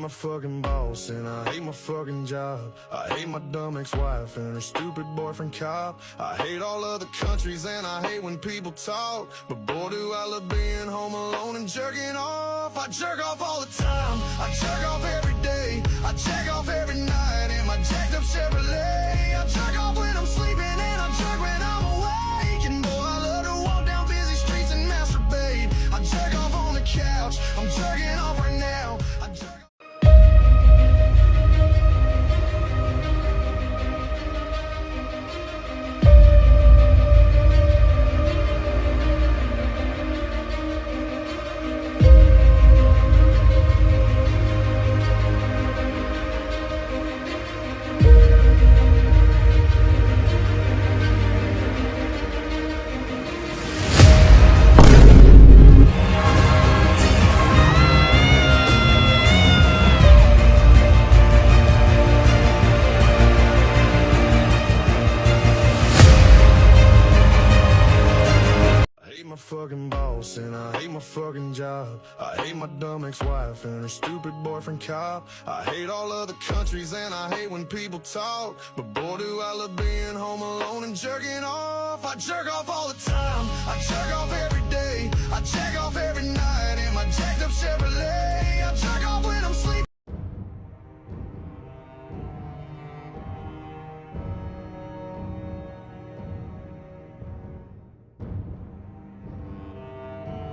my fucking boss and I hate my fucking job. I hate my dumb ex-wife and her stupid boyfriend cop. I hate all other countries and I hate when people talk. But boy, do I love being home alone and jerking off. I jerk off all the time, I jerk off every day, I jack off every night in my jacked up Chevrolet. I jerk off when I'm sleeping and I jerk when I'm awake. And boy, I love to walk down busy streets and masturbate. I jerk off on the couch, I'm jerking off right now. I jerk my fucking boss and I hate my fucking job. I hate my dumb ex-wife and her stupid boyfriend cop. I hate all other countries and I hate when people talk. But boy, do I love being home alone and jerking off. I jerk off all the time, I jerk off every day, I jack off every night in my jacked up Chevrolet. I jerk off when I'm sleeping.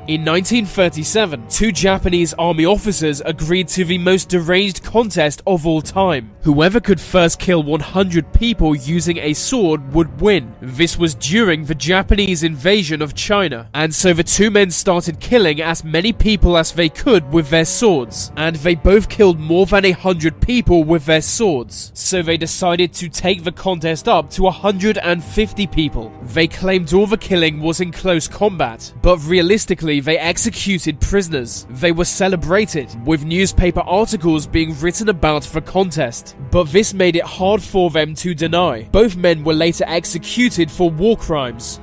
In 1937, two Japanese army officers agreed to the most deranged contest of all time. Whoever could first kill 100 people using a sword would win. This was during the Japanese invasion of China, and so the two men started killing as many people as they could with their swords, and they both killed more than 100 people with their swords. So they decided to take the contest up to 150 people. They claimed all the killing was in close combat, but realistically they executed prisoners. They were celebrated, with newspaper articles being written about the contest. But this made it hard for them to deny. Both men were later executed for war crimes.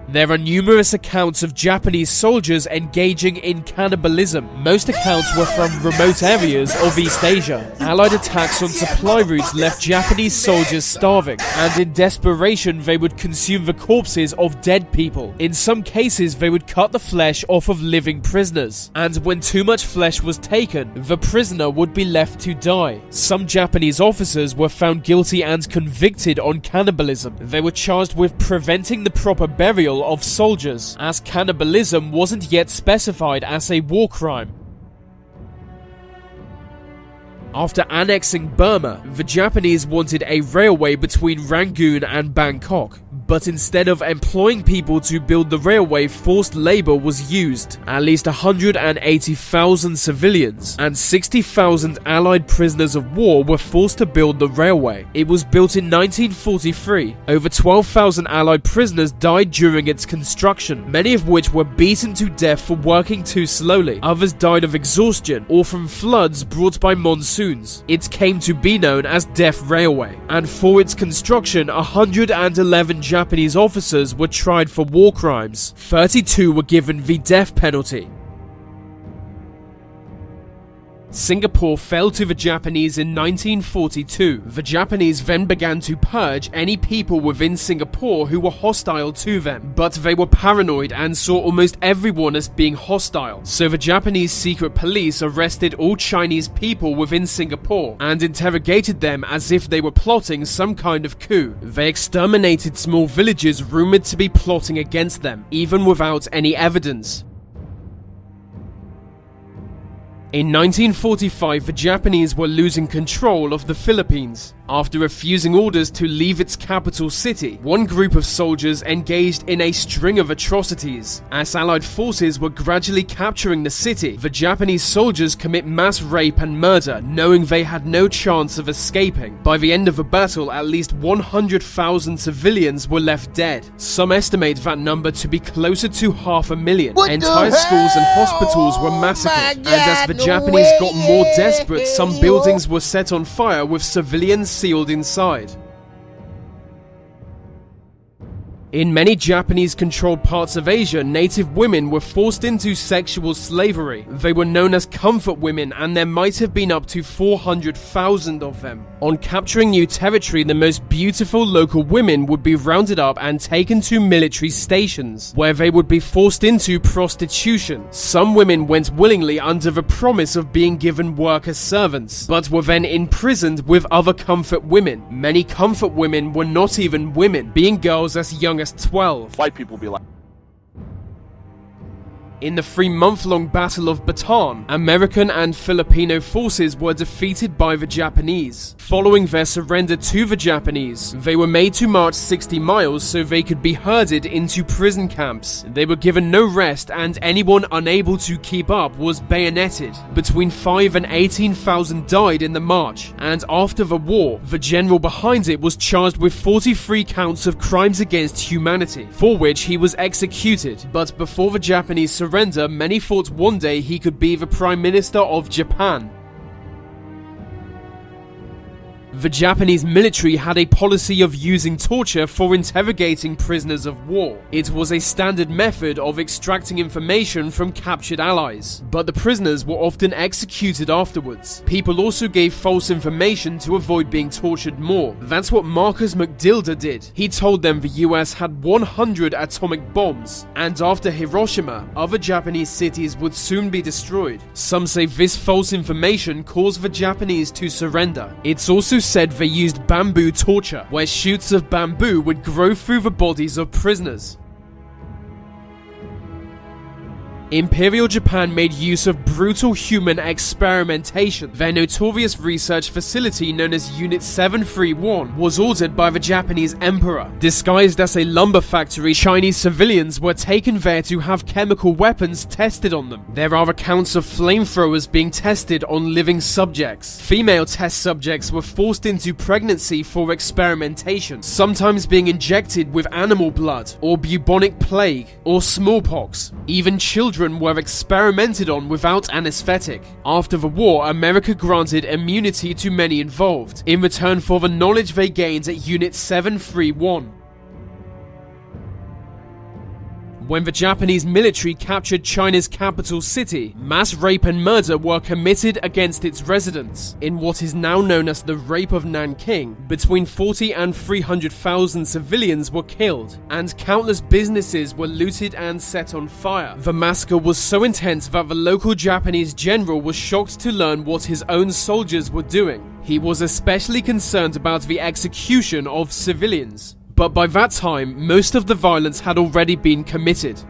There are numerous accounts of Japanese soldiers engaging in cannibalism. Most accounts were from remote areas of East Asia. Allied attacks on supply routes left Japanese soldiers starving, and in desperation they would consume the corpses of dead people. In some cases they would cut the flesh off of living prisoners, and when too much flesh was taken, the prisoner would be left to die. Some Japanese officers were found guilty and convicted on cannibalism. They were charged with preventing the proper burial of soldiers, as cannibalism wasn't yet specified as a war crime. After annexing Burma, the Japanese wanted a railway between Rangoon and Bangkok. But instead of employing people to build the railway, forced labor was used. At least 180,000 civilians and 60,000 Allied prisoners of war were forced to build the railway. It was built in 1943. Over 12,000 Allied prisoners died during its construction, many of which were beaten to death for working too slowly. Others died of exhaustion or from floods brought by monsoons. It came to be known as Death Railway, and for its construction, 111 Japanese officers were tried for war crimes. 32 were given the death penalty. Singapore fell to the Japanese in 1942. The Japanese then began to purge any people within Singapore who were hostile to them, but they were paranoid and saw almost everyone as being hostile. So the Japanese secret police arrested all Chinese people within Singapore and interrogated them as if they were plotting some kind of coup. They exterminated small villages rumored to be plotting against them, even without any evidence. In 1945, the Japanese were losing control of the Philippines. After refusing orders to leave its capital city, one group of soldiers engaged in a string of atrocities. As Allied forces were gradually capturing the city, the Japanese soldiers commit mass rape and murder, knowing they had no chance of escaping. By the end of the battle, at least 100,000 civilians were left dead. Some estimate that number to be closer to 500,000. Entire schools and hospitals were massacred, and as the Japanese got more desperate, some buildings were set on fire with civilians sealed inside. In many Japanese-controlled parts of Asia, native women were forced into sexual slavery. They were known as comfort women, and there might have been up to 400,000 of them. On capturing new territory, the most beautiful local women would be rounded up and taken to military stations, where they would be forced into prostitution. Some women went willingly under the promise of being given work as servants, but were then imprisoned with other comfort women. Many comfort women were not even women, being girls as young as 12. White people be like, In the 3-month-long Battle of Bataan, American and Filipino forces were defeated by the Japanese. Following their surrender to the Japanese, they were made to march 60 miles so they could be herded into prison camps. They were given no rest, and anyone unable to keep up was bayoneted. Between 5,000 and 18,000 died in the march, and after the war, the general behind it was charged with 43 counts of crimes against humanity, for which he was executed. But before the Japanese surrender, many thought one day he could be the Prime Minister of Japan. The Japanese military had a policy of using torture for interrogating prisoners of war. It was a standard method of extracting information from captured allies, but the prisoners were often executed afterwards. People also gave false information to avoid being tortured more. That's what Marcus McDilda did. He told them the US had 100 atomic bombs, and after Hiroshima, other Japanese cities would soon be destroyed. Some say this false information caused the Japanese to surrender. It's also said they used bamboo torture, where shoots of bamboo would grow through the bodies of prisoners. Imperial Japan made use of brutal human experimentation. Their notorious research facility known as Unit 731 was ordered by the Japanese emperor. Disguised as a lumber factory, Chinese civilians were taken there to have chemical weapons tested on them. There are accounts of flamethrowers being tested on living subjects. Female test subjects were forced into pregnancy for experimentation, sometimes being injected with animal blood, or bubonic plague, or smallpox. Even children were experimented on without anesthetic. After the war, America granted immunity to many involved, in return for the knowledge they gained at Unit 731. When the Japanese military captured China's capital city, mass rape and murder were committed against its residents. In what is now known as the Rape of Nanking, between 40 and 300,000 civilians were killed, and countless businesses were looted and set on fire. The massacre was so intense that the local Japanese general was shocked to learn what his own soldiers were doing. He was especially concerned about the execution of civilians. But by that time, most of the violence had already been committed.